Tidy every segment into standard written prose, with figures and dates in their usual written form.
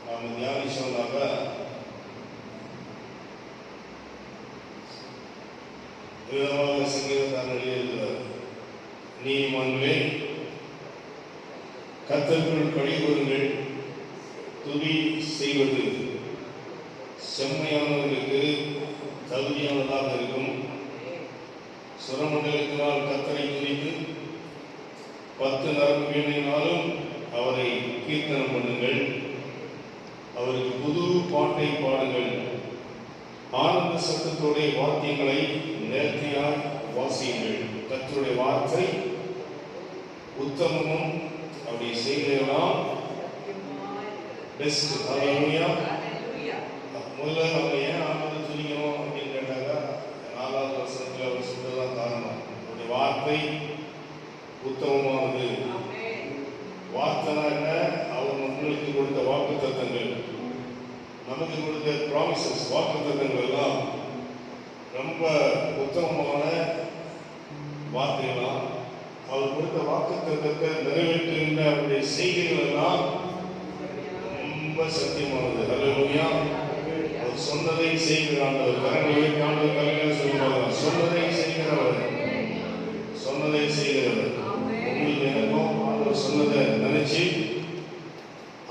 நாம் தியானிச்சோம்னாக்க விதமாக சங்கீதக்காரர் எழுதியிருக்கிறார். நீதிமான்களே, கர்த்தருக்குள் கழிவுறுங்கள், துதி செய்வது செம்மையானவர்களுக்கு தகுதியானதாக இருக்கும். சுரமண்டலத்தினால் கர்த்தரை துதித்து 10 நரம்பு வீணையினாலும் அவரை கீர்த்தனம் பண்ணுங்கள். அவருக்கு புது பாட்டை பாடுங்கள். ஆனந்த சத்தத்தோடைய வாக்கியங்களை நேர்த்தியாய் வாசியுங்கள். கர்த்தருடைய வார்த்தை உத்தமமும் அப்படி செய்யலாம் பெஸ்ட். ஹல்லேலூயா. முதல்ல நம்ம ஏன் ஆனந்த துதிக்கணும் அப்படின்னு கேட்டாங்க, 4வது வசனத்தில் அவர் சொல்றதுதான் காரணம். அவருடைய வார்த்தை உத்தமமானது. வார்த்தைனா என்ன? அவர் நம்மளுக்கு கொடுத்த வாக்கு தத்தங்கள், நமக்கு கொடுத்த ப்ராமிசஸ், வாக்கு தத்தங்கள் எல்லாம் ரொம்ப உத்தமமான வார்த்தைகளாம். அவர் கொடுத்த வாக்கு தத்தத்தை நிறைவேற்றுகின்ற அவருடைய செய்திகள் எல்லாம் ரொம்ப சத்தியமானது. ஹல்லேலூயா. அவர் சொன்னதை செய்கிறார். கரங்களை காண்பது கரங்களை சொல்லுவாங்க. சொன்னதை செய்கிறவர், சொன்னதை செய்கிறவர். உங்களுக்கு எனக்கும் அவர் சொன்னதை நினைச்சு,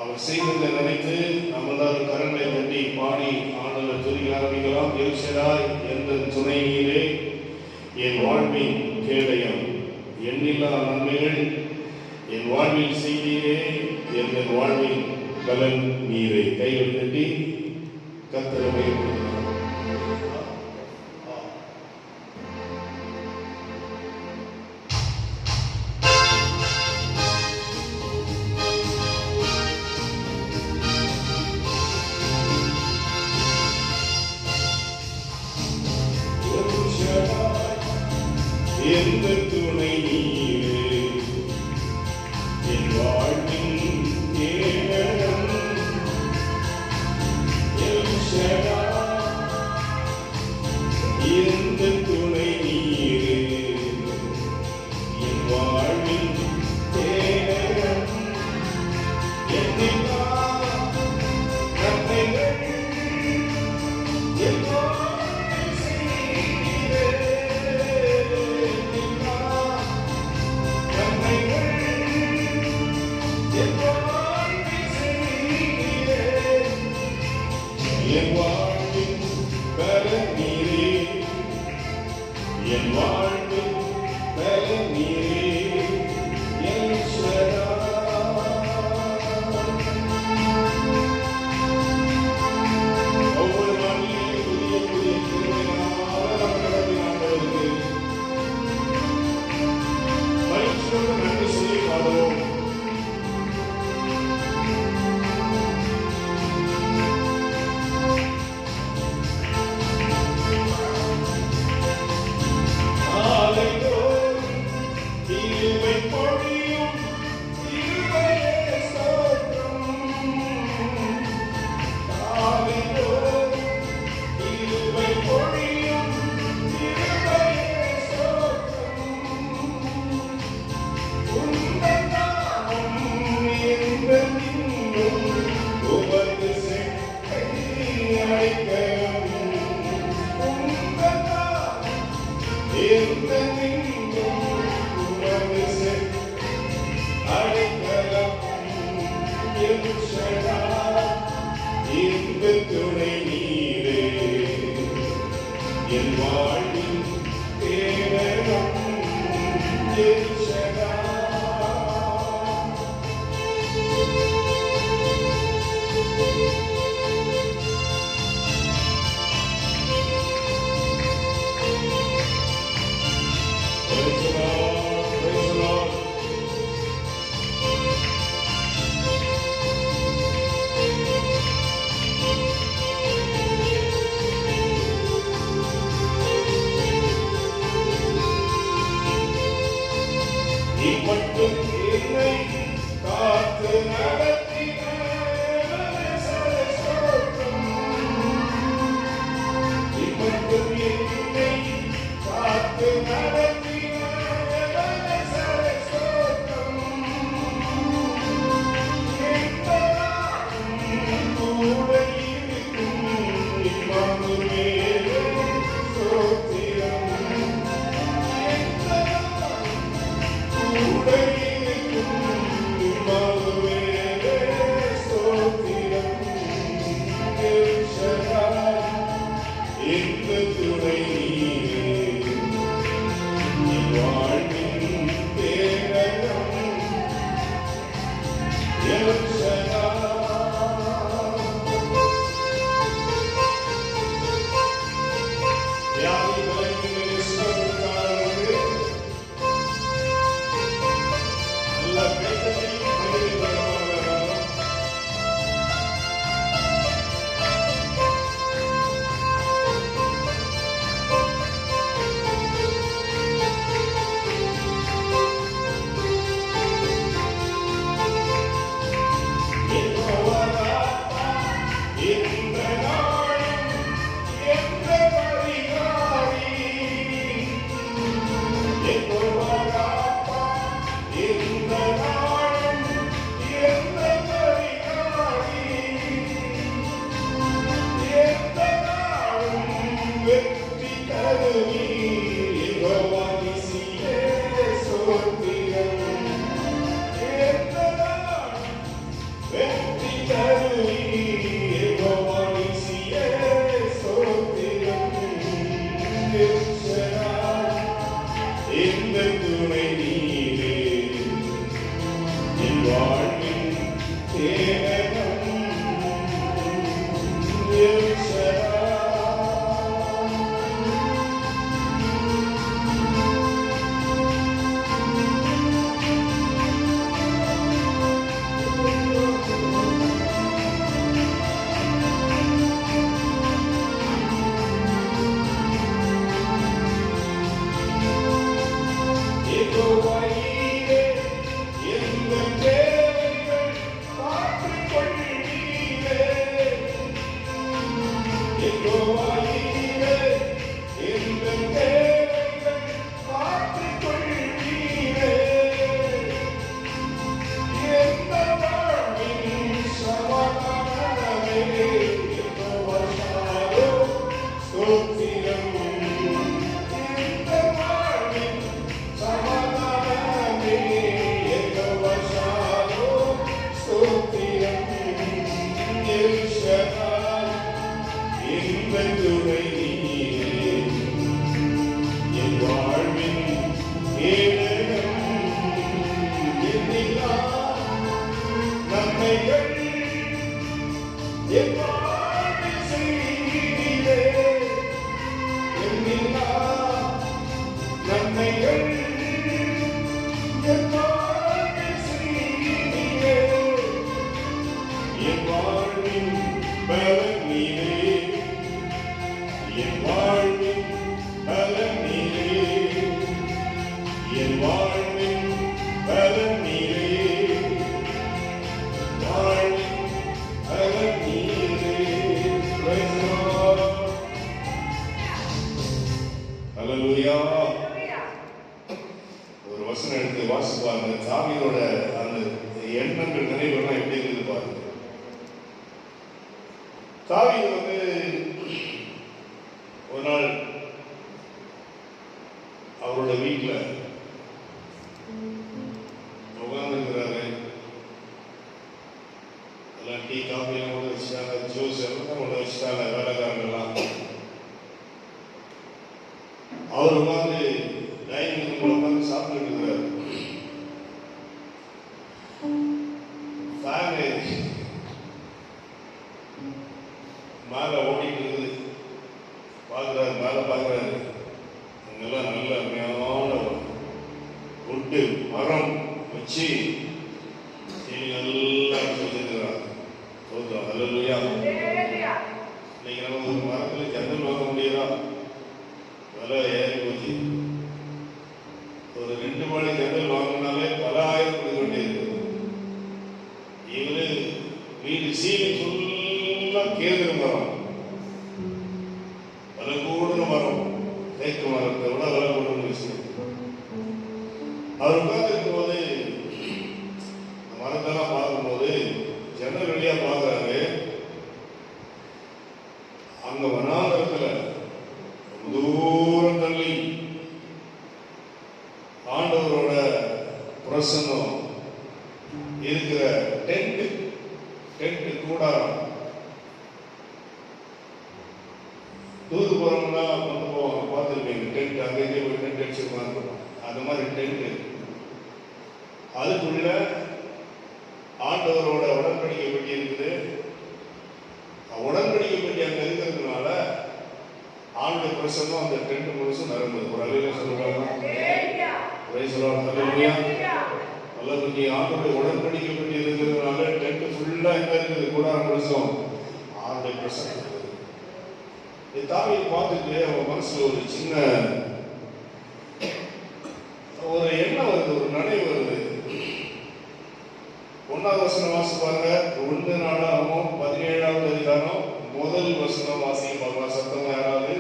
அவர் செய்ததை நினைத்து நம்ம எல்லாரும் கரங்களை கட்டி பாடி ஆண்டவர் துதிக்க ஆரம்பிக்கலாம். எல் ஷடாய் என்ற துணை நீரே என் வாழ்வின் கேடயம், எண்ணில்லா நன்மைகள் என் வாழ்வில் செய்தீரே, என் வாழ்வின் பலன் நீரே. கைகள் கட்டி கர்த்தரை எந்த துணை நீரே என் வாழ்வின் கேடயம், எல் ஷடாய் எந்த துணை நீரே என் வாழ்வின் கேடயம், எண்ணில்லா நன்மைகள் என் வாழ்வில் செய்தீரே, என் வாழ்வின் பலன் நீரே, என் வாழ்வின் பலன் நீரே, எல் ஷடாய். ஒவ்வொரு நாளிலும் புதிய புதிய கிருபையினால் நம்ம கடந்து மகிழ்ச்சியோடு நன்றி சொல்லி பாடுவோம். துணை நீரே என் வாழ்வின் கேடயம், எல் ஷடாய். ஒரு வசனம் எடுத்து வாசிப்பாங்க. தாவீதோட அந்த எண்ணங்கள் நினைவுகள்லாம் எப்படி இருக்குது பாருங்க. தாவீது ஒரு நாள் அவரோட வீட்டுல உட்கார்ந்துருக்கிறாரு. எல்லாம் டீ காஃபி எல்லாம் கொண்டு வச்சுட்டாங்க, ஜூஸ் எல்லாம் கொண்டு வச்சுட்டாங்க வேலைக்காரங்கெல்லாம். அவர் உட்காந்து டைனிங் ரூம்ல உட்காந்து சாப்பிட்டு இருக்கிறாரு. மேல ஓடிட்டு இருக்குது. பார்க்குறாரு, மேல பார்க்குறாரு. அங்கெல்லாம் நல்ல அருமையான உட்டு மரம் வச்சு நல்லா வச்சிருக்கிறாங்க. அல்லேலூயா. இன்னைக்கு நம்ம ஒரு மரத்தில் ஜன்னல் வாங்க முடியுதா? விலை ஏறி போச்சு. ஒரு 2 மாடி ஜன்னல் வாங்கினாலே பல ஆயிரம் கொடுக்க வேண்டியிருக்கு. இவரு வீடு சீனி ஃபுல்லா கேதுரு மரம், விலை கூடுன மரம், தேக்கு மரத்தை விட விலை கூடுன விஷயம். அவர் உட்கார்ந்து போது மரத்தெல்லாம் பார்க்கும்போது ஜன்னல் வழியா பார்க்குறாரு. அங்க வனாந்தரத்துல தூரம் தள்ளி ஆண்டவரோட பிரசன்னம் இருக்கிற டென்ட் கூடாரம். தூது போறவங்கன்னா கொண்டு போவாங்க, பார்த்துருப்பீங்க. டென்ட் அங்கேயே போய் டென்ட் அடிச்சிருப்பாங்க. அந்த மாதிரி டென்ட், அதுக்குள்ள ஆண்டவரோட உடன்படிக்கை பெட்டி இருக்குது. உடன்படிக்கை பெட்டி அங்க இருக்கிறதுனால ஆண்டு பிரசன்னம் அந்த டென்ட் முழுசும் நிரம்புது. ஒரு அலையில சொல்றாங்க நல்ல பெட்டி ஆண்டுடைய உடன்படிக்கை பெட்டி இருக்கிறதுனால டென்ட் ஃபுல்லா எங்க இருக்குது? கூடாரம் முழுசும் ஆண்டு பிரசன்னம். தாவீது பார்த்துட்டு அவன் மனசுல ஒரு சின்ன ஒரு எண்ணம் வருது, ஒரு நினைவு வருது. 1வது வசனம் வாசிப்பாங்க. 1 நாளாகமம் 17வது அதிகாரம் 1 வசனம் வாசிக்க பார்க்கலாம். சத்தமா யாராவது?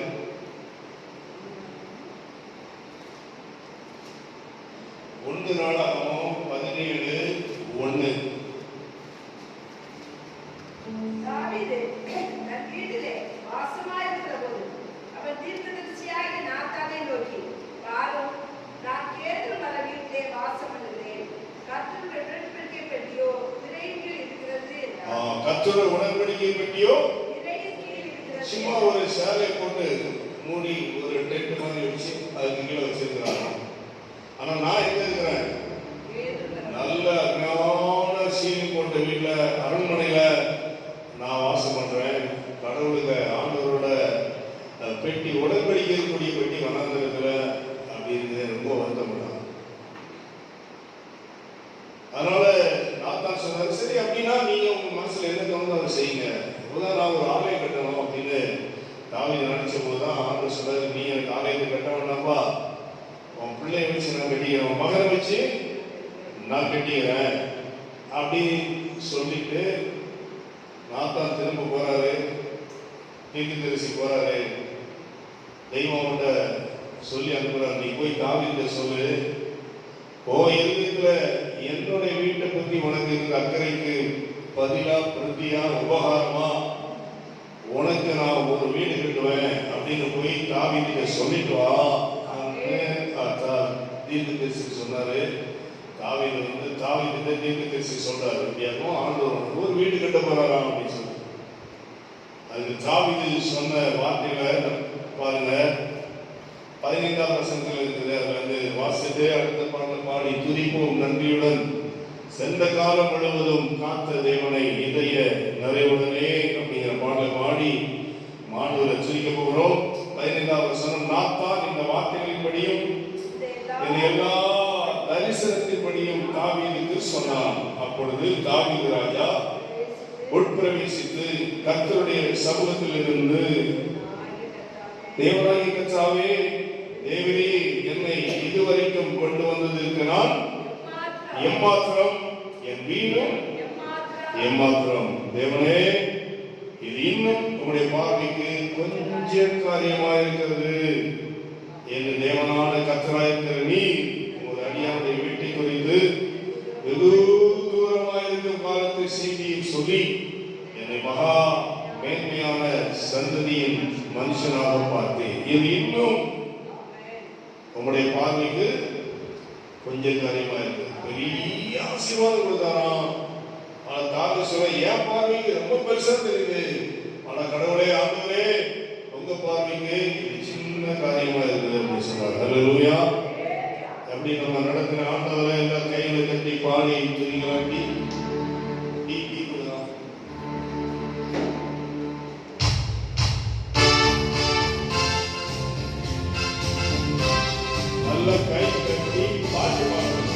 ஒன்று நாளாகமம் 17:1. தாவீது தன் வீட்டிலே வாசமாயிருக்கிறபோது அவன் தீர்க்கதரிசியாகிய நாத்தானை நோக்கி, பாரும், நான் கேதுரு மர வீட்டிலே வாசம் பண்ணுகிறேன். கர்த்தருடைய உடன்படிக்கை பெட்டியோ திரையின் கீழ் இருக்கிறது என்றான். கர்த்தருடைய உடன்படிக்கை பெட்டியோ நிறையின் கீழ் இருக்கிறது. சும்மா ஒரு சேலை போட்டு மூடி ஒரு டென்ட் மாதிரி வச்சு அதுக்கு கீழே வச்சிருக்கிறாங்க. ஆனா நான் எங்க இருக்கிறேன்? நல்ல அருமையான சீலிங் போட்ட வீட்டுல, அரண்மனையில நான் வாசம் பண்றேன். கடவுளுக்கு ஆண்டவரோட பெட்டி, உடன்படிக்கை இருக்கக்கூடிய பெட்டி வனாந்தரத்துல அப்படி இருக்குது. ரொம்ப வருத்தப்பட்டான். அதனால நாத்தான் சொன்னாரு, சரி அப்படின்னா நீங்க உங்க மனசுல என்ன தோணுதோ அதை செய்யுங்க. இப்போதான் நான் ஒரு ஆலயம் கட்டணும் அப்படின்னு தாவீது நினைச்ச போதுதான் ஆண்டவர் சொன்னாரு, நீ எனக்கு ஆலயத்தை கட்ட வேண்டாம்ப்பா, உன் பிள்ளைய வச்சு நான் கட்டிக்கிறேன், உன் மகனை வச்சு நான் கட்டிக்கிறேன் அப்படின்னு சொல்லிட்டு நாத்தான் திரும்ப போறாரு. தீர்க்கதரிசி போறாரு, தெய்வம் சொல்லி அனுப்புறாரு, நீ போய் தாவீதுக்கு சொல்லு, இருதயத்துல என்னுடைய வீட்டை பத்தி உனக்கு இருக்கிற அக்கறைக்கு பதிலா பிரதியா உபகாரமா உனக்கு நான் ஒரு வீடு கட்டுவேன் அப்படின்னு போய் தாவீதுக்கு சொல்லிட்டு வா. தீர்க்கதரிசி சொன்னாரு. தாவீது தீர்க்கதரிசி சொல்றாரு, அப்படியாகும் ஆண்டவர் ஒரு வீடு கட்ட போறாராம் அப்படின்னு சொல்லி. அதுக்கு தாவீது சொன்ன வார்த்தைகளை பாருங்க, 15ஆம் வசனத்தில் இருக்குது. அதுல வாசித்து அடுத்த பாடல் பாடி துதிப்போம் நன்றியுடன் சென்ற காலம் முழுவதும் காத்த தேவனை இதய நிறைவுடனே அப்படிங்கிற பாடலை பாடி மாணவரை துதிக்க போகிறோம். 15ஆம் வசனம், நாத்தான் இந்த வார்த்தைகளின்படியும் இந்த எல்லா தரிசனத்தின்படியும் தாவீதுக்கு சொன்னான். அப்பொழுது தாவீது ராஜா உட்பிரவேசித்து கர்த்தருடைய சமூகத்தில் இருந்து, தேவனாகிய கர்த்தாவே, தேவரே என்னை இதுவரைக்கும் கொண்டு வந்ததற்கு நான் எம்மாத்திரம், என் வீடும் எம்மாத்திரம். தேவனே, இது இன்னும் உங்களுடைய பார்வைக்கு கொஞ்ச காரியமாயிருக்கிறது என்று தேவனான கர்த்தராயிருக்கிற நீ உங்கள் அடியானுடைய வீட்டை குறித்து வெகு தூரமாயிருக்கும் காலத்தை செய்தியை சொல்லி என்னை மகா மேன்மையான சந்ததியின் மனுஷனாக பார்த்தேன். இது இன்னும் உங்களுடைய பார்வைக்கு கொஞ்சம் காரியமா இருக்கு. பெரிய ஆசீர்வாதம் கொடுத்தாராம். ஆனா தாங்க சொல்ல, என் பார்வைக்கு ரொம்ப பெருசா தெரியுது, ஆனா கடவுளே, ஆண்டவரே, உங்க பார்வைக்கு இது சின்ன காரியமா இருக்குது அப்படின்னு சொன்னார். அல்லேலூயா. எப்படி நம்ம நடக்கிற ஆண்டவரை எல்லாம் கையில கட்டி பாடி துணிகளாட்டி நல்ல கை கட்டி பாட்டு பாடணும்.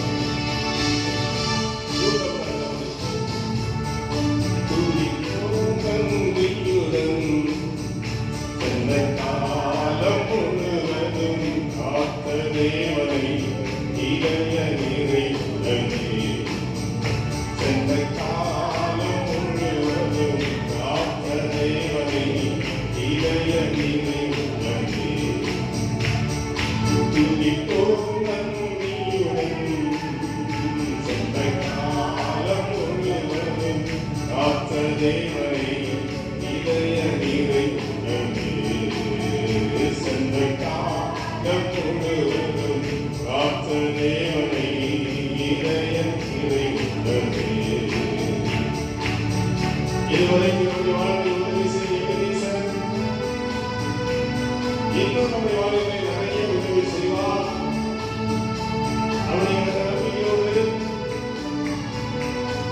காலம் முழுவதும் காத்த தேவனை இதய நிறைவுடனே, சென்ற காலம் முழுவதும் காத்த தேவனை இதய நிறைவுடனே, துதிப்போம் நன்றியுடன் சென்ற காலம் முழுவதும் காத்த தேவனை இதய நிறைவுடனே, சென்ற காலம் முழுவதும் காத்த தேவனை இதய நிறைவுடனே. இதுவரைக்கும் நம்முடைய வாழ்வில் உதவி செய்த கணேசன் இன்னும் நம்முடைய வாழ்வில் நிறைய உதவி செய்வார். அவருடைய நம்பிக்கையோடு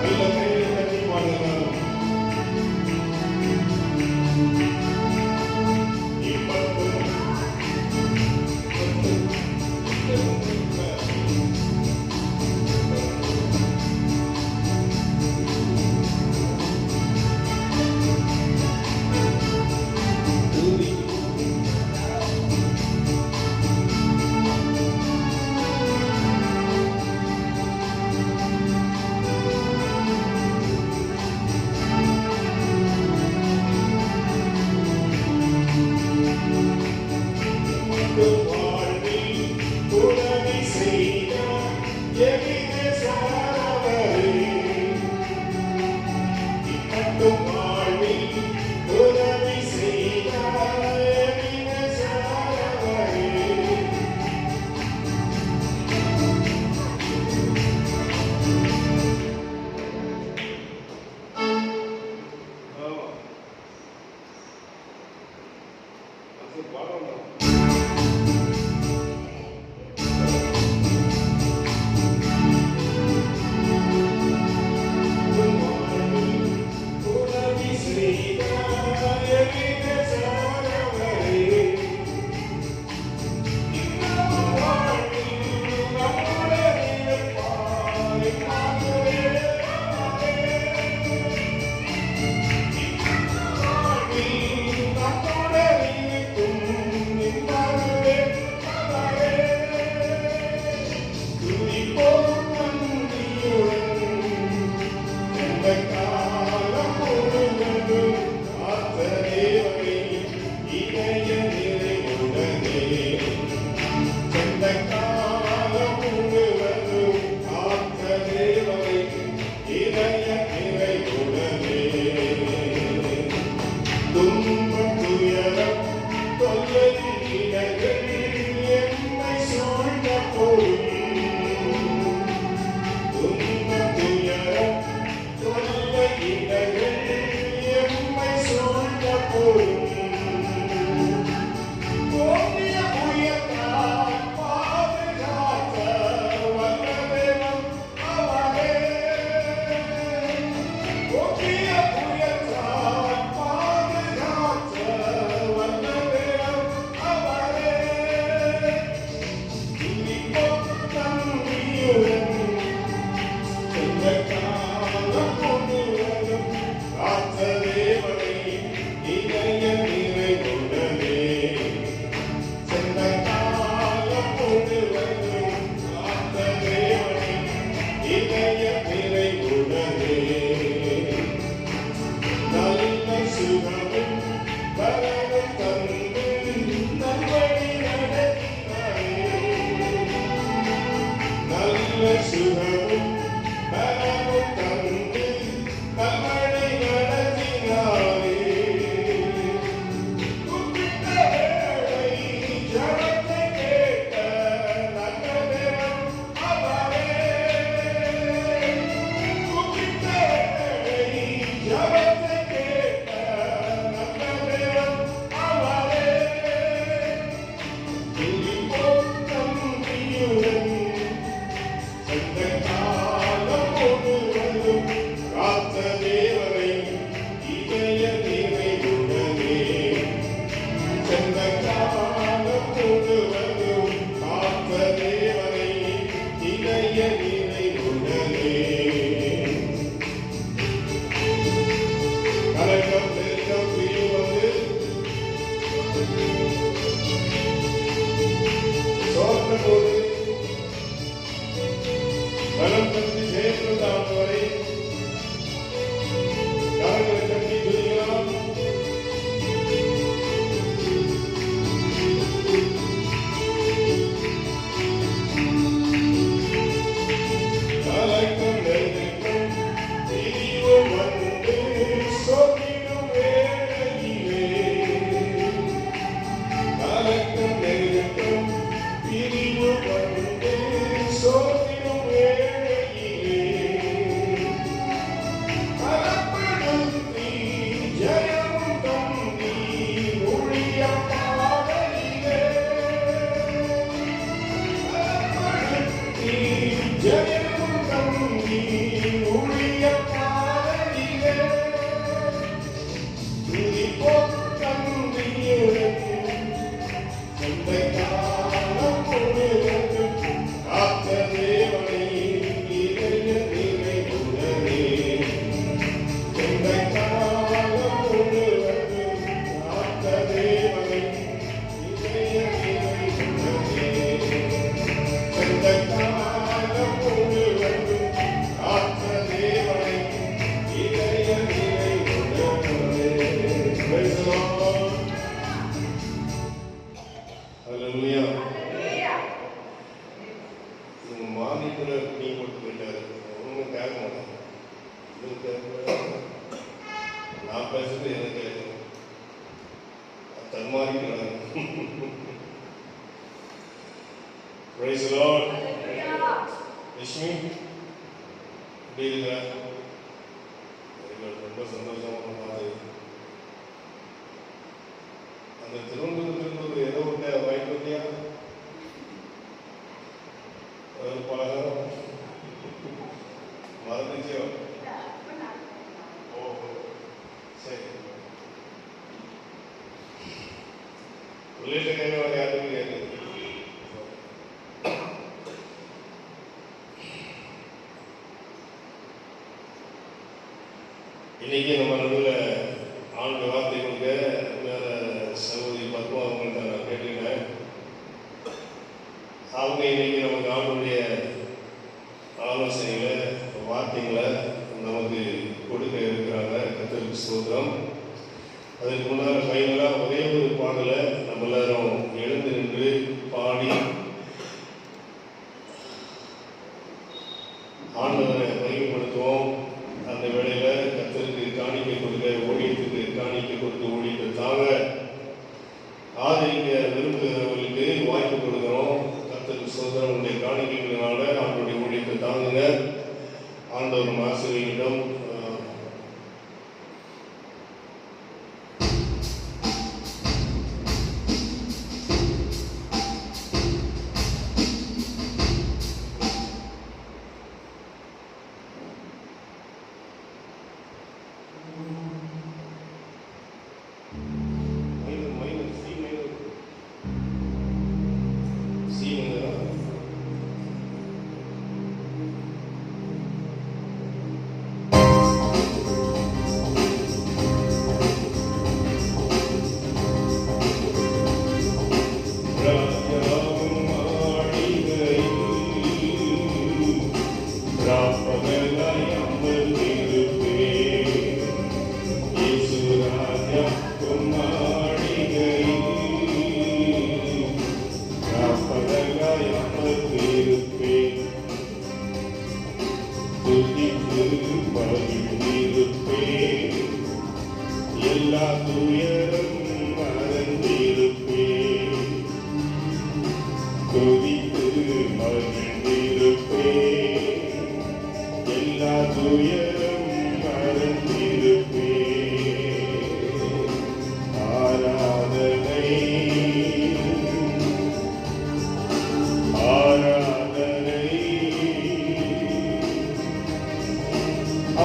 நல்ல கையை கட்டி பாடுகிறார். கலக்கம் நெருக்கம் பிரிவு வந்து சோர்ந்த போது பலம் தந்து ஜெயப்பிரதான வரை கரங்களை தட்டி துதிக்கலாம். கலக்கம் நெருக்கம் பிரிவு வந்து சோர்ந்திடும் வேளையிலே கலக்கம் நெருக்கம் பிரிவு வந்து சோர்ந்திடும் வேளையிலே பலப்படுத்தி ஜெயம் தந்தி ஊழிய பாதையிலே பலப்படுத்தி ஜெயம் தந்தி ஊழிய பாதையிலே துதிப்போம் தந்தியுடன் சொந்தை காலம் முழுவதும் காத்த தேவனை இதய நிறைவுடனே சொந்தை காலம் முழுவதும் காத்த தேவனை இதய நிறைவுடனே சொந்தை காலம் முழுவதும் காத்த தேவனை இதய நிறைவுடனே. Praise the Lord. Hallelujah. இவங்க மாநிலத்துல நீ போட்டு போயிட்டாரு ஒன்றும் கேட்க மாட்டாங்க. இது கேட்க நான் பேசுறது எனக்கு கேட்கணும். தன்மாறிக்கிறாங்க. Praise the Lord. லட்சுமி எப்படி இருக்க? ரொம்ப சந்தோஷமா பார்த்து அந்த திருவனந்தபுரத்தில் ஏதோ ஒன்று வாங்கிட்டு வந்தியா? ஒரு பலகாரம் மறந்துச்சியோ? ஓ சரி. உள்ளிட்ட கையில் வர யாருமே கேட்குது. இன்னைக்கு நம்ம நடுவில் ஆண்டு வார்த்தை கொடுக்க வேற சகோதரி பத்மா அவங்கள்ட்ட நான் கேட்டுக்கிட்டேன். அவங்க இன்னைக்கு நமக்கு ஆண்டுடைய ஆலோசனைகளை வார்த்தைகளை நமக்கு கொடுக்க இருக்கிறாங்க. கர்த்தருக்கு ஸ்தோத்திரம். அதுக்கு முன்னால் ஃபைனலாக ஒரே ஒரு பாடலை நம்ம எல்லாரும் எழுந்து நின்று பாடி ஆண்டவரை மகிமைப்படுத்துவோம். அந்த வேளையில் கர்த்தருக்கு காணிக்கை கொடுக்க ஊழியத்துக்கு காணிக்கை கொடுத்து ஊழியத்தை தாங்க ஆதரிக்க விரும்புகிறவர்களுக்கு வாய்ப்பு கொடுக்கிறோம். கர்த்தருக்கு ஸ்தோத்திரம். காணிக்கைகளினால ஆண்டவருடைய ஊழியத்தை தாங்குங்க. ஆண்டவர் நம்ம ஆசிரியரிடம் எல்லா துயரம் மறந்திருப்பேன், துதித்து மகிழ்ந்திருப்பேன். எல்லா துயரம் மறந்திருப்பேன். ஆராதனை ஆராதனை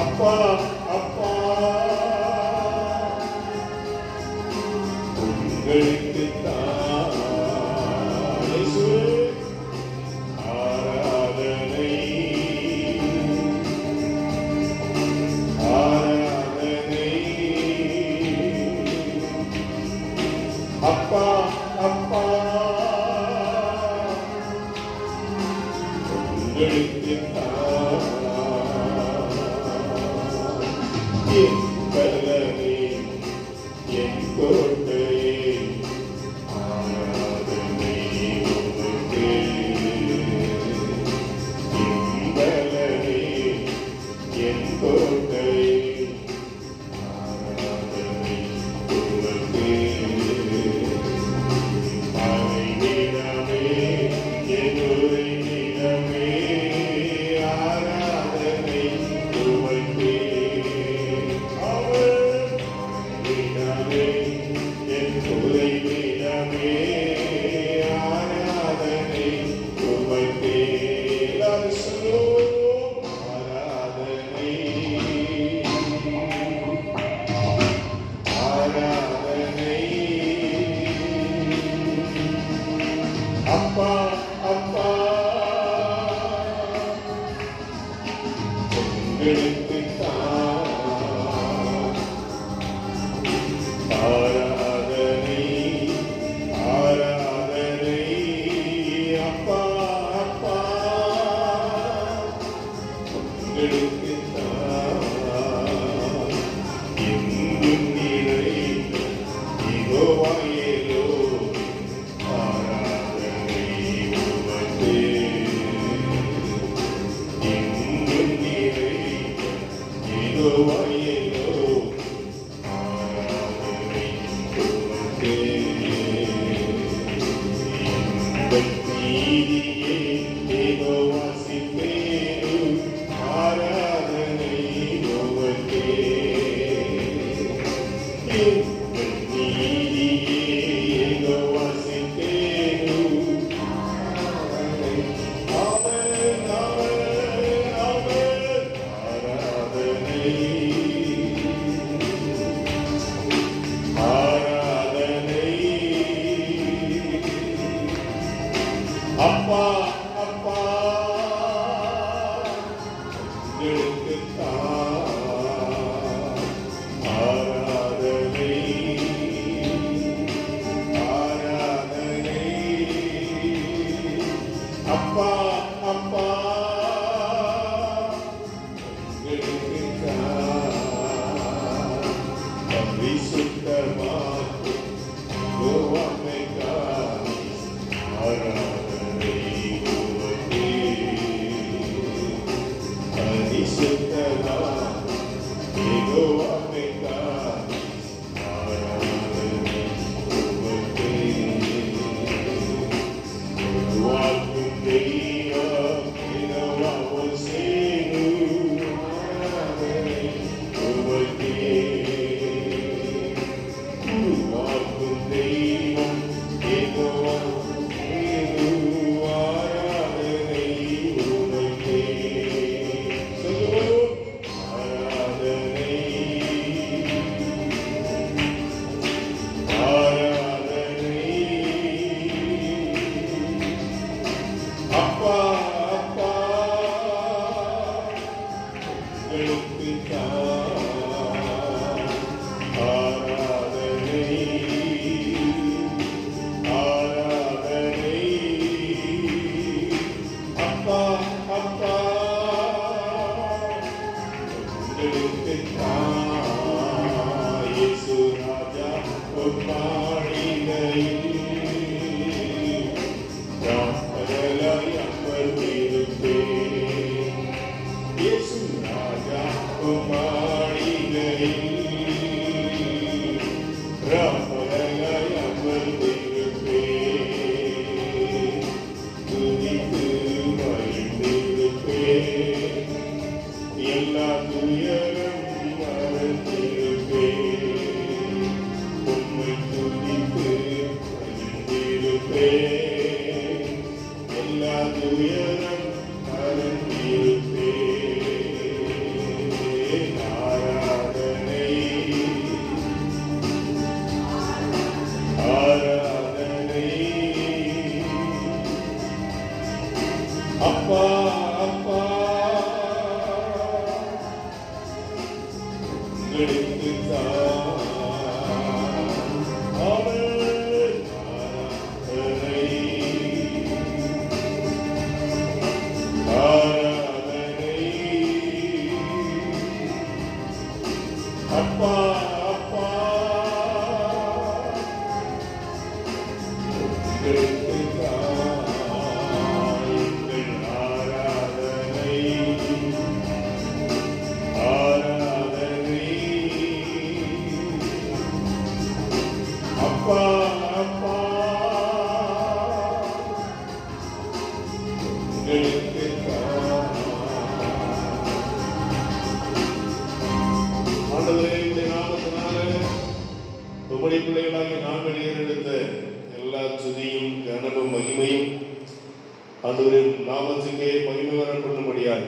அப்பா அப்பா பலனே என் கோட்டையே ஆராதனை உமக்கே என் பலனே என் கோட்டையே ஆராதனை உமக்கே மறைவிடமே என் உறைவிடமே ஆராதனை உமக்கே என் உறைவிடமே ஆராதனை உமக்கே எல்லாரும் சொல்லுவோம் ஆராதனை ஆராதனை அப்பா அப்பா உங்களுக்கு ஆராதனை ஆராதனை அப்பா அப்பா உங்களுக்கு எங்கும் நிறைந்த யெகோவாயேலோ ஆராதனை உமக்கே எங்கும் நிறைந்த யெகோவாயேலோ ஆராதனை உமக்கே எங்கள் நீதியே யெகோவாசிப்பேனு ஆராதனை உமக்கே எங்கள் நீதியே யெகோவாசிப்பேனு ஆமென் ஆமென் ஆமென் ஆராதனை ஆராதனை அப்பா அப்பா உங்களுக்கு ஆராதனை ஆராதனை அப்பா அப்பா உங்களுக்கு பரிசுத்தமாக்கு யெகோவாவுக்காய் ஆராதனை உமக்கே பரிசுத்தமாக்கு யெகோவாவுக்காய் ஆராதனை உமக்கே உருவாக்கும் தெய்வம் யெகோவாவுல் சேரு ஆராதனை உமக்கே உருவாக்கும் தெய்வம் யெகோவாவுல் சேரு ஆராதனை உமக்கே சொல்லுவோம் ஆராதனை ஆராதனை அப்பா அப்பா உங்களுக்கு ஆராதனை ஆராதனை அப்பா அப்பா உங்களுக்கு இயேசு ராஜா பொன்னாடிகையில் ராப்பகலாய் அமர்ந்திருப்பேன் இயேசு ராஜா பொன்னாடிகையில் ராப்பகலாய் அமர்ந்திருப்பேன் துதித்து மகிழ்ந்திருப்பேன் எல்லா துயரம் மறந்திருப்பேன் உம்மை துதித்து மகிழ்ந்திருப்பேன் எல்லா துயரம் மறந்திருப்பேன் ஆராதனை ஆராதனை அப்பா அப்பா உங்களுக்கு ஆமென் ஆராதனை ஆராதனை அப்பா அப்பா அப்பா அப்பா அப்பா ஆண்டவரே உடைய நாமத்தினால உம்முடைய பிள்ளைகளாகிய நாங்கள் ஏறெடுத்த எல்லா துதியும் கனமும் மகிமையும் ஆண்டவரே நாமத்துக்கே மகிமை வர பண்ணும்படியாக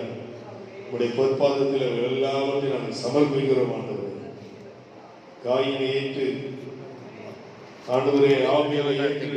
உடைய பொற்பாதத்தில் எல்லாவற்றையும் நாங்கள் சமர்ப்பிக்கிறோம். ஆண்டவரே காயினை ஏற்று ஆண்டவரே ஆவியாரை ஏற்று